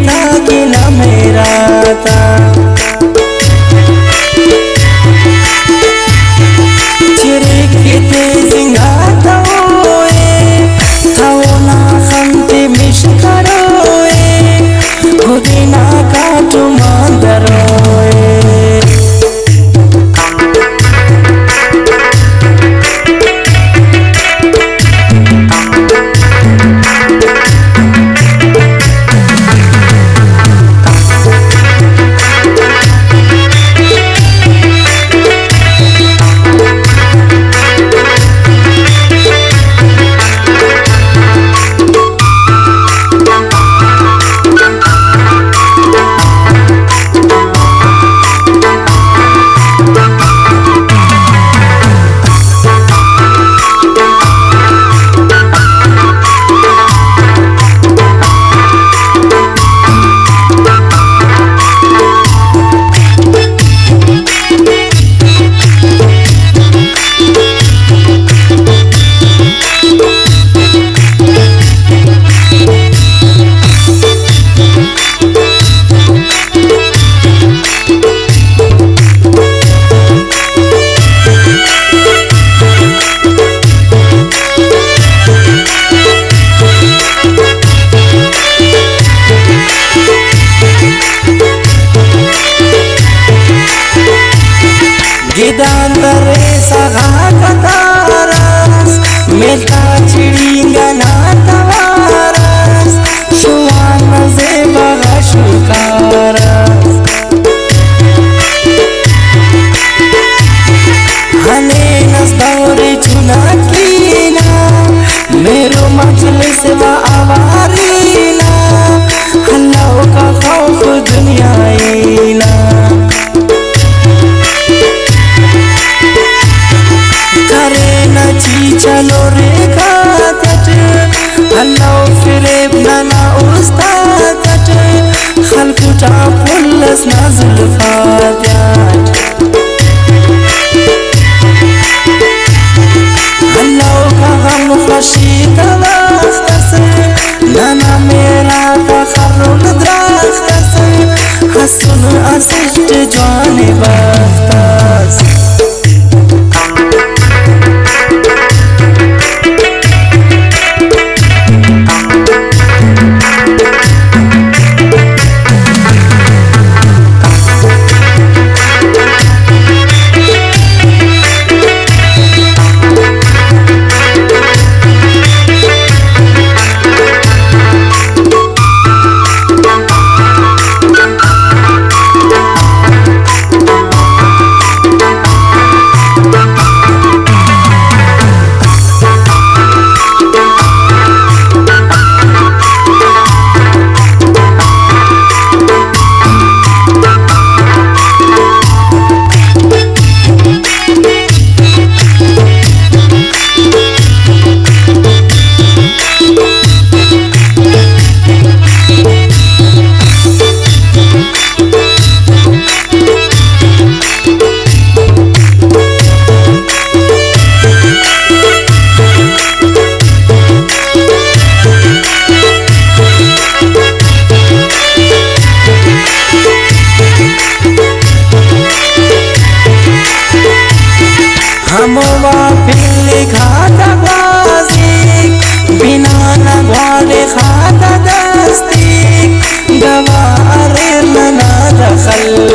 था कि न मेरा था चिरिकते जिंगातोए थावना खंते मिशकरोए खुदिना काटो मंदरोए Gidandare sagakataras Melta chiringa natavaras Shuana zeba gashukaras Hane nas daure chunakina Mero majlis wa avarina Allah ka khauf dunya ina चलो रेखा तट अल्लाह फिरेब ना उस्ताद तट खलकुटा पुल्लस नाजुल फात्याट अल्लाह का गम खुशी तवाख्तस नाना मेरा तखरुन द्राख्तस हसन असिस्ट जाने बख्तस हमवा पिल्ले खाता बाजी बिना नगवाले खाता दस्ती गवारे लना दखल